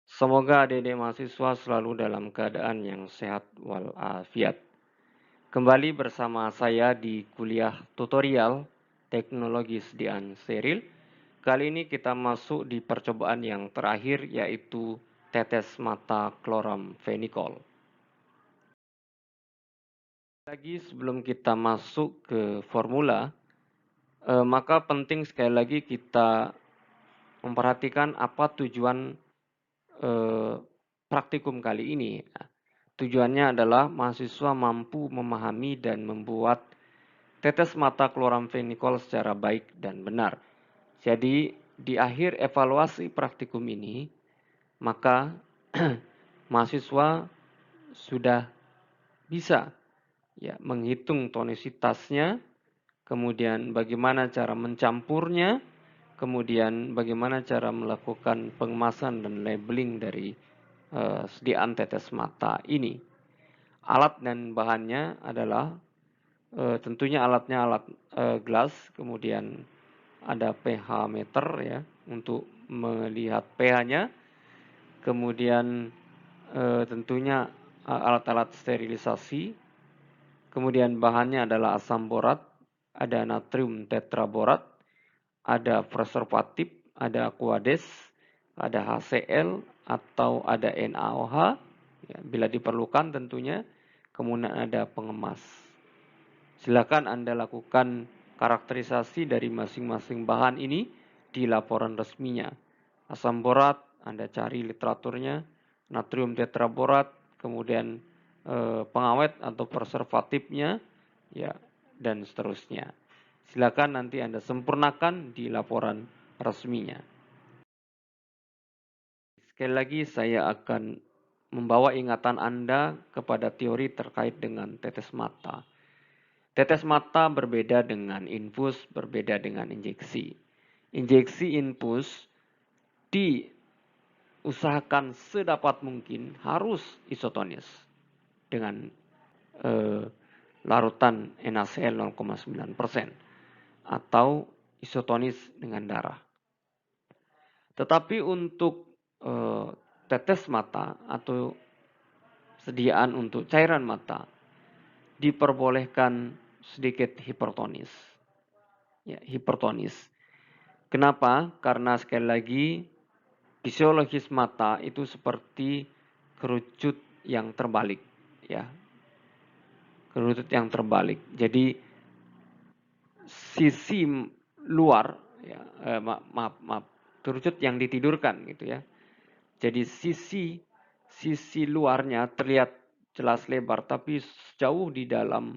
Semoga adik-adik mahasiswa selalu dalam keadaan yang sehat walafiat. Kembali bersama saya di kuliah tutorial teknologi sediaan steril. Kali ini kita masuk di percobaan yang terakhir yaitu tetes mata chloramphenicol. Lagi sebelum kita masuk ke formula, maka penting sekali lagi kita memperhatikan apa tujuan praktikum kali ini. Tujuannya adalah mahasiswa mampu memahami dan membuat tetes mata chloramphenicol secara baik dan benar. Jadi di akhir evaluasi praktikum ini, maka mahasiswa sudah bisa ya menghitung tonisitasnya, kemudian bagaimana cara mencampurnya, kemudian bagaimana cara melakukan pengemasan dan labeling dari sediaan tetes mata ini. Alat dan bahannya adalah tentunya alatnya alat gelas, kemudian ada pH meter ya untuk melihat pH-nya, kemudian tentunya alat-alat sterilisasi, kemudian bahannya adalah asam borat, ada natrium tetraborat, ada preservatif, ada aquades, ada HCl atau ada NaOH, ya, bila diperlukan tentunya, kemudian ada pengemas. Silakan Anda lakukan karakterisasi dari masing-masing bahan ini di laporan resminya. Asam borat, Anda cari literaturnya, natrium tetraborat, kemudian pengawet atau preservatifnya, ya, dan seterusnya. Silakan nanti Anda sempurnakan di laporan resminya. Sekali lagi saya akan membawa ingatan Anda kepada teori terkait dengan tetes mata. Tetes mata berbeda dengan infus, berbeda dengan injeksi. Injeksi infus diusahakan sedapat mungkin harus isotonis dengan larutan NaCl 0,9% atau isotonis dengan darah. Tetapi untuk tetes mata atau sediaan untuk cairan mata diperbolehkan sedikit hipertonis. Ya, hipertonis. Kenapa? Karena sekali lagi fisiologis mata itu seperti kerucut yang terbalik, ya. Kerucut yang terbalik. Jadi sisi luar, ya, maaf, kerucut yang ditidurkan gitu ya. Jadi sisi luarnya terlihat jelas lebar, tapi jauh di dalam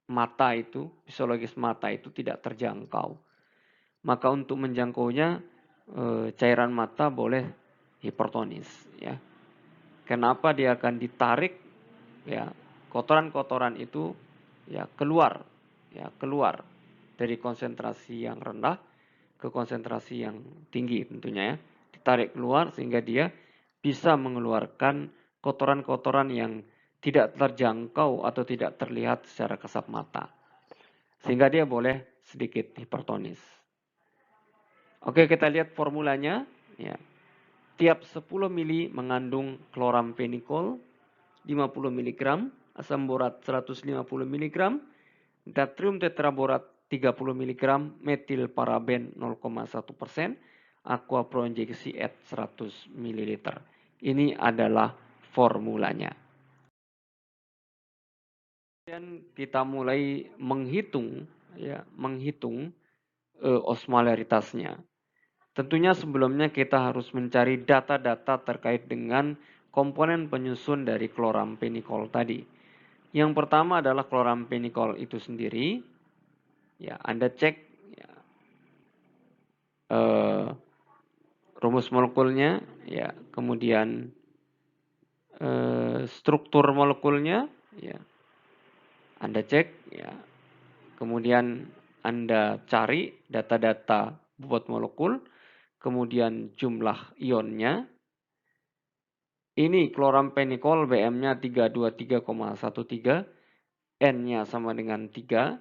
mata itu, fisiologis mata itu tidak terjangkau. Maka untuk menjangkaunya cairan mata boleh hipertonis, ya. Kenapa dia akan ditarik, ya, kotoran-kotoran itu ya keluar dari konsentrasi yang rendah ke konsentrasi yang tinggi tentunya ya. Ditarik keluar sehingga dia bisa mengeluarkan kotoran-kotoran yang tidak terjangkau atau tidak terlihat secara kasat mata. Sehingga dia boleh sedikit hipertonis. Oke, kita lihat formulanya. Ya. Tiap 10 mili mengandung chloramphenicol 50 mg, asam borat 150 mg, natrium tetraborat 30 mg, metil paraben 0,1%, aqua pro injeksi at 100 ml. Ini adalah formulanya. Kemudian kita mulai menghitung osmolaritasnya. Tentunya sebelumnya kita harus mencari data-data terkait dengan komponen penyusun dari chloramphenicol tadi. Yang pertama adalah chloramphenicol itu sendiri. Ya, Anda cek ya, rumus molekulnya, ya, kemudian struktur molekulnya, ya, Anda cek, ya, kemudian Anda cari data-data bobot molekul, kemudian jumlah ionnya. Ini chloramphenicol BM-nya 323,13, N-nya sama dengan 3,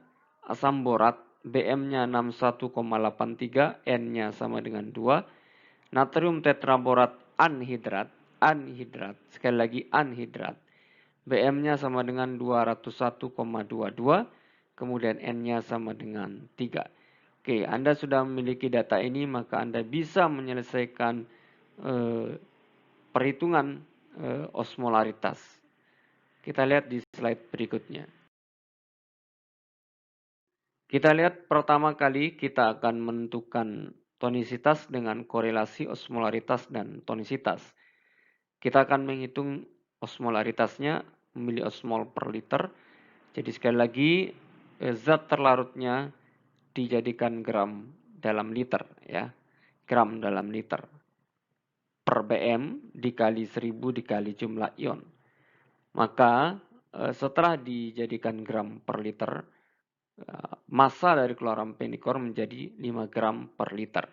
asam borat BM-nya 61,83, N-nya sama dengan 2, Natrium tetraborat anhidrat, sekali lagi anhidrat. Bm-nya sama dengan 201,22, kemudian N-nya sama dengan 3. Oke, Anda sudah memiliki data ini, maka Anda bisa menyelesaikan perhitungan osmolaritas. Kita lihat di slide berikutnya. Kita lihat pertama kali kita akan menentukan tonisitas dengan korelasi osmolaritas dan tonisitas. Kita akan menghitung osmolaritasnya, memilih osmol per liter. Jadi sekali lagi, zat terlarutnya dijadikan gram dalam liter, ya, gram dalam liter per BM dikali 1000 dikali jumlah ion. Maka setelah dijadikan gram per liter, massa dari chloramphenicol menjadi 5 gram per liter.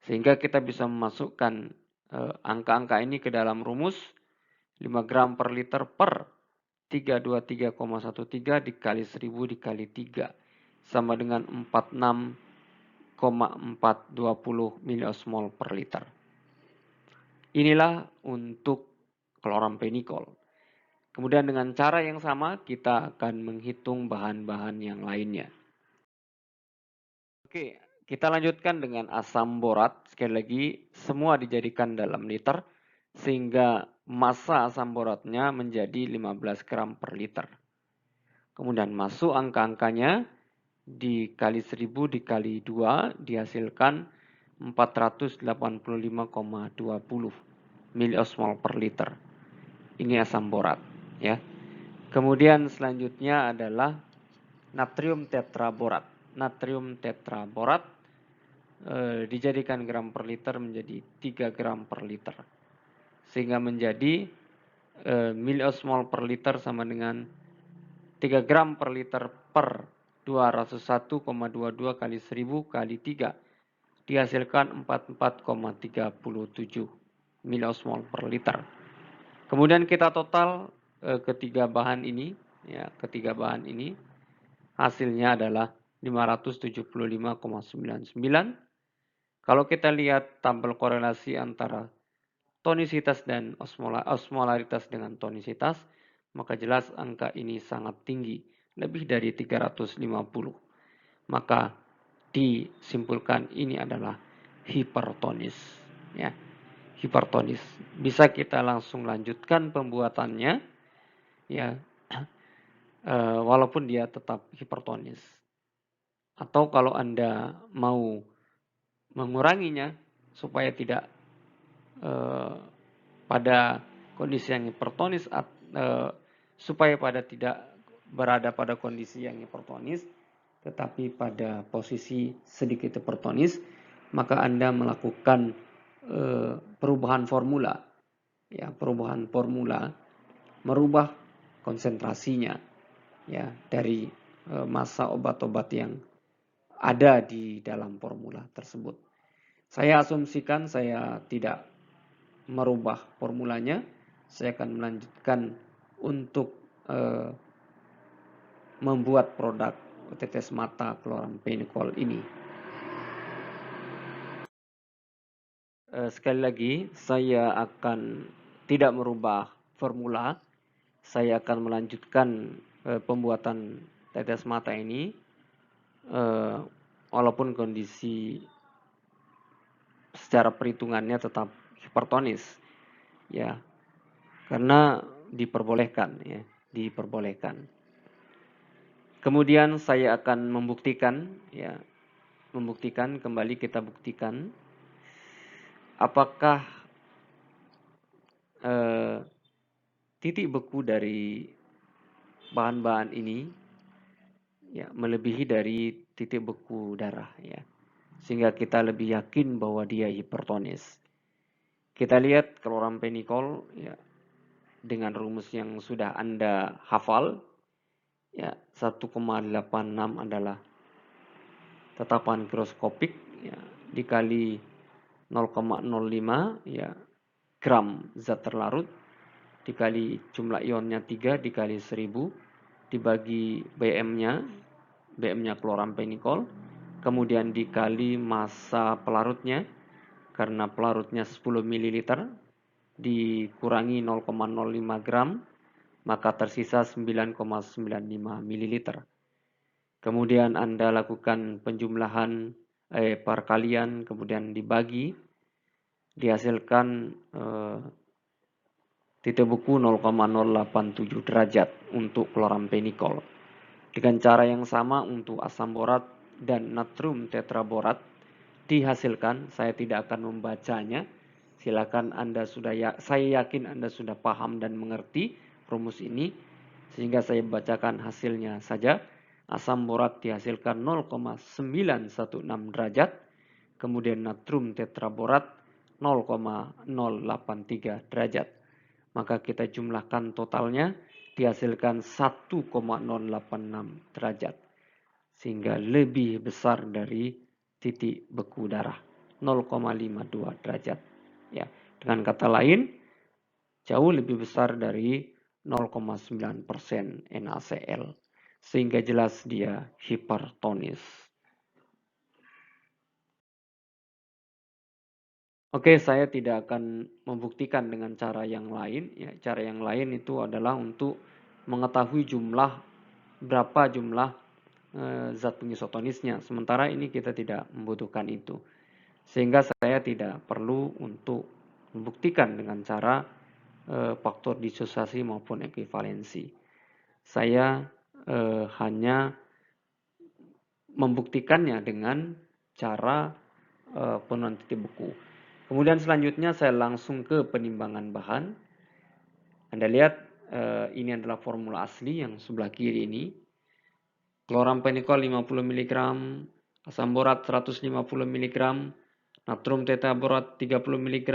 Sehingga kita bisa memasukkan angka-angka ini ke dalam rumus 5 gram per liter per 323,13 dikali 1000 dikali 3 sama dengan 46,420 miliosmol per liter. Inilah untuk chloramphenicol. Kemudian dengan cara yang sama kita akan menghitung bahan-bahan yang lainnya. Oke, kita lanjutkan dengan asam borat. Sekali lagi, semua dijadikan dalam liter sehingga massa asam boratnya menjadi 15 gram per liter. Kemudian masuk angka-angkanya, dikali 1000 dikali 2 dihasilkan 485,20 miliosmol per liter. Ini asam borat, ya. Kemudian selanjutnya adalah natrium tetraborat. Natrium tetraborat dijadikan gram per liter menjadi 3 gram per liter. Sehingga menjadi miliosmol per liter sama dengan 3 gram per liter per 201,22 kali 1000 kali 3 dihasilkan 44,37 miliosmol per liter. Kemudian kita total ketiga bahan ini, ya, hasilnya adalah 575,99. Kalau kita lihat tabel korelasi antara tonisitas dan osmolaritas dengan tonisitas, maka jelas angka ini sangat tinggi, lebih dari 350. Maka disimpulkan ini adalah hipertonis, ya. Hipertonis. Bisa kita langsung lanjutkan pembuatannya, ya, walaupun dia tetap hipertonis. Atau kalau Anda mau menguranginya supaya tidak pada kondisi yang hipertonis, supaya tidak berada pada kondisi yang hipertonis, tetapi pada posisi sedikit hipertonis, maka Anda melakukan perubahan formula, ya, merubah konsentrasinya, ya, dari massa obat-obat yang ada di dalam formula tersebut. Saya asumsikan saya tidak merubah formulanya, saya akan melanjutkan untuk membuat produk tetes mata chloramphenicol ini. Sekali lagi, saya akan tidak merubah formula. Saya akan melanjutkan pembuatan tetes mata ini, walaupun kondisi secara perhitungannya tetap hipertonis, ya, karena diperbolehkan, ya, diperbolehkan. Kemudian saya akan membuktikan, ya, kembali kita buktikan apakah titik beku dari bahan-bahan ini, ya, melebihi dari titik beku darah, ya, sehingga kita lebih yakin bahwa dia hipertonis. Kita lihat chloramphenicol, ya, dengan rumus yang sudah Anda hafal, ya, 1,86 adalah tetapan mikroskopik, ya, dikali 0,05, ya, gram zat terlarut dikali jumlah ionnya 3 dikali 1000 dibagi BM-nya chloramphenicol, kemudian dikali massa pelarutnya, karena pelarutnya 10 ml dikurangi 0,05 gram, maka tersisa 9,95 ml. Kemudian Anda lakukan penjumlahan perkalian, kemudian dibagi, dihasilkan titik buku 0,087 derajat untuk klorampenikol. Dengan cara yang sama untuk asam borat dan natrium tetraborat dihasilkan, saya tidak akan membacanya. Silakan saya yakin Anda sudah paham dan mengerti rumus ini, sehingga saya bacakan hasilnya saja. Asam borat dihasilkan 0,916 derajat, kemudian natrium tetraborat 0,083 derajat. Maka kita jumlahkan totalnya, dihasilkan 1,086 derajat. Sehingga lebih besar dari titik beku darah, 0,52 derajat. Ya, dengan kata lain, jauh lebih besar dari 0,9% NaCl. Sehingga jelas dia hipertonis. Oke, saya tidak akan membuktikan dengan cara yang lain. Ya, cara yang lain itu adalah untuk mengetahui berapa jumlah zat pengisotonisnya. Sementara ini kita tidak membutuhkan itu. Sehingga saya tidak perlu untuk membuktikan dengan cara faktor disosiasi maupun ekuivalensi. Saya hanya membuktikannya dengan cara penurunan titik beku. Kemudian selanjutnya saya langsung ke penimbangan bahan. Anda lihat ini adalah formula asli yang sebelah kiri ini. Klorampenikol 50 mg, asam borat 150 mg, natrium tetraborat 30 mg,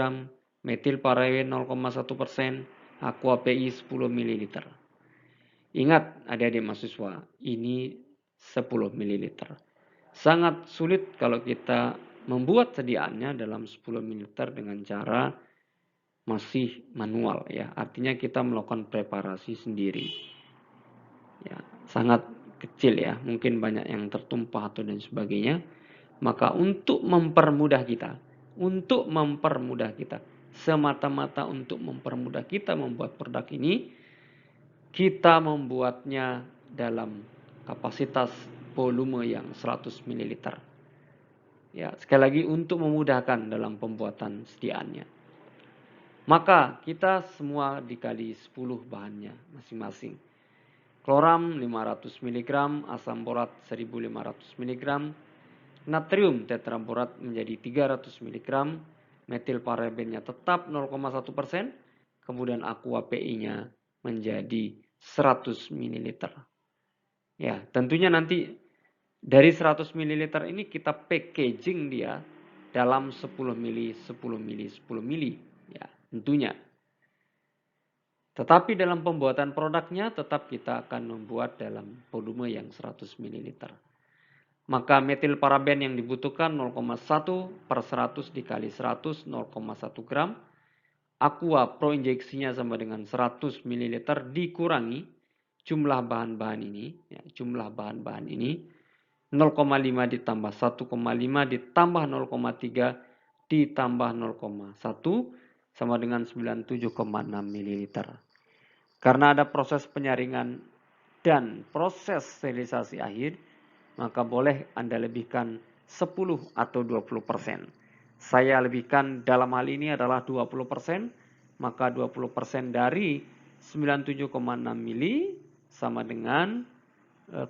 metil paraben 0,1%, aqua PI 10 ml. Ingat adik-adik mahasiswa, ini 10 ml. Sangat sulit kalau kita membuat sediaannya dalam 10 ml dengan cara masih manual ya. Artinya kita melakukan preparasi sendiri. Ya, sangat kecil ya, mungkin banyak yang tertumpah atau dan sebagainya. Maka untuk mempermudah kita, semata-mata untuk mempermudah kita membuat produk ini, kita membuatnya dalam kapasitas volume yang 100 ml. Ya, sekali lagi untuk memudahkan dalam pembuatan sediaannya. Maka kita semua dikali 10 bahannya masing-masing. Kloram 500 mg, asam borat 1500 mg, natrium tetraborat menjadi 300 mg, metil parabennya tetap 0,1%, kemudian aqua PI-nya menjadi 100 ml. Ya, tentunya nanti dari 100 ml ini kita packaging dia dalam 10 mili, 10 mili, 10 mili. Ya, tentunya. Tetapi dalam pembuatan produknya tetap kita akan membuat dalam volume yang 100 ml. Maka metil paraben yang dibutuhkan 0,1 per 100 dikali 100, 0,1 gram. Aqua pro injeksinya sama dengan 100 ml dikurangi jumlah bahan-bahan ini. Ya, jumlah bahan-bahan ini 0,5 ditambah 1,5 ditambah 0,3 ditambah 0,1 sama dengan 97,6 ml. Karena ada proses penyaringan dan proses sterilisasi akhir, maka boleh Anda lebihkan 10 atau 20%. Saya lebihkan dalam hal ini adalah 20%, maka 20% dari 97,6 mili sama dengan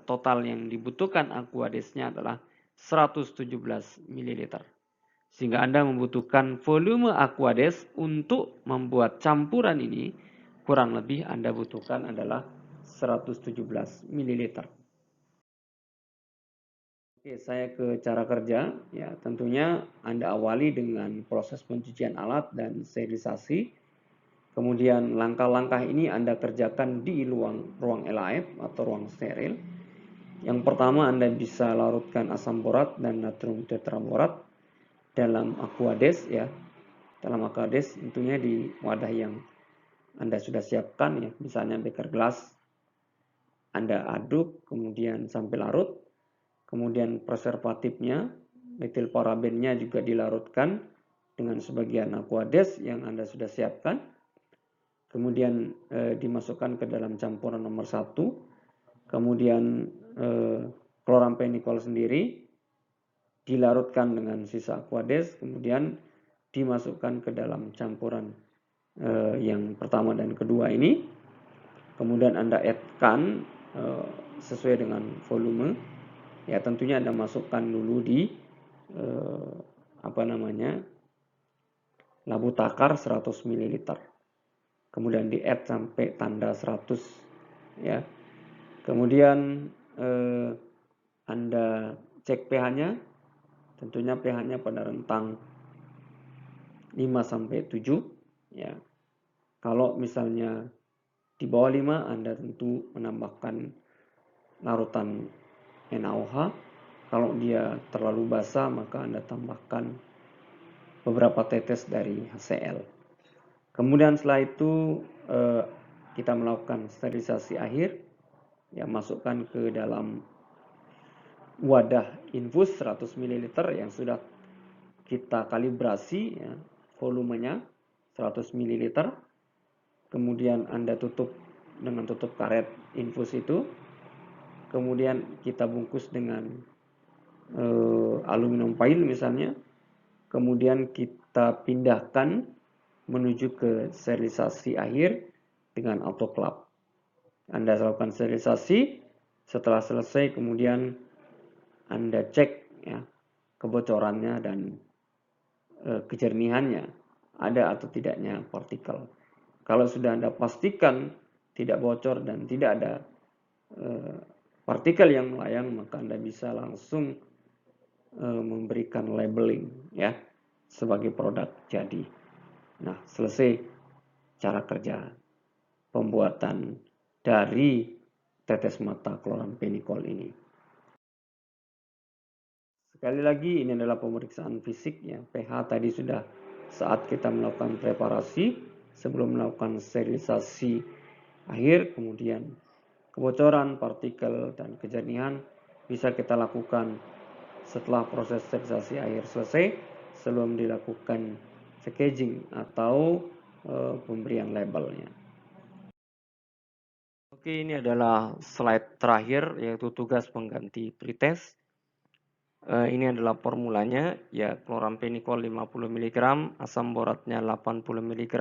total yang dibutuhkan aquadesnya adalah 117 ml. Sehingga Anda membutuhkan volume aquades untuk membuat campuran ini kurang lebih Anda butuhkan adalah 117 ml. Oke, saya ke cara kerja. Ya, tentunya Anda awali dengan proses pencucian alat dan sterilisasi. Kemudian langkah-langkah ini Anda kerjakan di ruang LAF atau ruang steril. Yang pertama Anda bisa larutkan asam borat dan natrium tetraborat dalam aquades ya. Dalam aquades tentunya di wadah yang Anda sudah siapkan ya, misalnya beker gelas. Anda aduk kemudian sampai larut. Kemudian preservatifnya, metil parabennya juga dilarutkan dengan sebagian Aquades yang Anda sudah siapkan. Kemudian dimasukkan ke dalam campuran nomor 1. Kemudian chlorampenicol sendiri dilarutkan dengan sisa Aquades, kemudian dimasukkan ke dalam campuran yang pertama dan kedua ini. Kemudian Anda add-kan sesuai dengan volume. Ya, tentunya Anda masukkan dulu di labu takar 100 ml. Kemudian di-add sampai tanda 100 ya. Kemudian Anda cek pH-nya. Tentunya pH-nya pada rentang 5 sampai 7 ya. Kalau misalnya di bawah 5, Anda tentu menambahkan larutan NaOH. Kalau dia terlalu basah, maka Anda tambahkan beberapa tetes dari HCl. Kemudian setelah itu kita melakukan sterilisasi akhir. Ya, masukkan ke dalam wadah infus 100 ml yang sudah kita kalibrasi ya, volumenya 100 ml. Kemudian Anda tutup dengan tutup karet infus itu. Kemudian kita bungkus dengan aluminium foil misalnya. Kemudian kita pindahkan menuju ke sterilisasi akhir dengan autoclave. Anda lakukan sterilisasi. Setelah selesai kemudian Anda cek ya, kebocorannya dan kejernihannya, ada atau tidaknya partikel. Kalau sudah Anda pastikan tidak bocor dan tidak ada partikel yang melayang, maka Anda bisa langsung memberikan labeling ya sebagai produk jadi. Nah, selesai cara kerja pembuatan dari tetes mata chlorampenicol ini. Sekali lagi, ini adalah pemeriksaan fisik ya. pH tadi sudah saat kita melakukan preparasi sebelum melakukan sterilisasi akhir, kemudian kebocoran, partikel, dan kejernihan bisa kita lakukan setelah proses sterilisasi akhir selesai sebelum dilakukan packaging atau pemberian labelnya. Oke, ini adalah slide terakhir yaitu tugas pengganti pretest. Ini adalah formulanya, ya chlorampenicol 50 mg, asam boratnya 80 mg,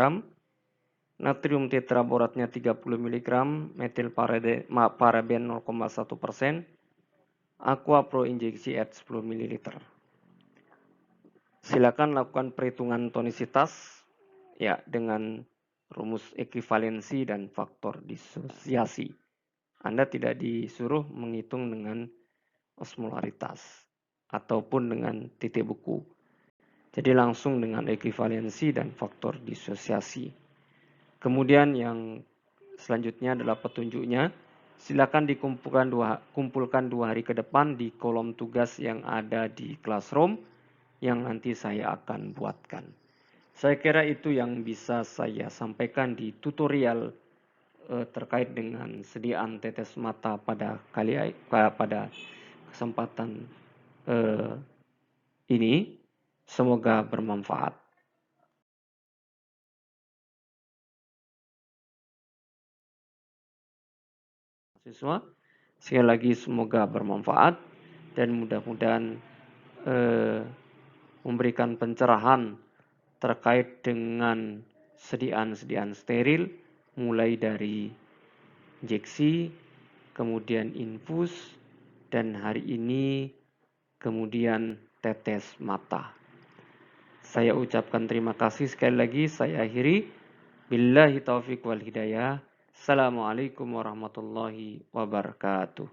natrium tetraboratnya 30 mg, metil paraben 0,1%, aqua pro injeksi at 10 ml. Silakan lakukan perhitungan tonisitas ya dengan rumus ekuivalensi dan faktor disosiasi. Anda tidak disuruh menghitung dengan osmolaritas ataupun dengan titik buku. Jadi langsung dengan ekuivalensi dan faktor disosiasi. Kemudian yang selanjutnya adalah petunjuknya. Silakan kumpulkan dua hari ke depan di kolom tugas yang ada di classroom yang nanti saya akan buatkan. Saya kira itu yang bisa saya sampaikan di tutorial terkait dengan sediaan tetes mata pada kesempatan ini. Semoga bermanfaat. Siswa, sekali lagi semoga bermanfaat dan mudah-mudahan memberikan pencerahan terkait dengan sediaan-sediaan steril mulai dari injeksi, kemudian infus, dan hari ini kemudian tetes mata. Saya ucapkan terima kasih sekali lagi. Saya akhiri. Billahi taufiq wal hidayah. Assalamualaikum warahmatullahi wabarakatuh.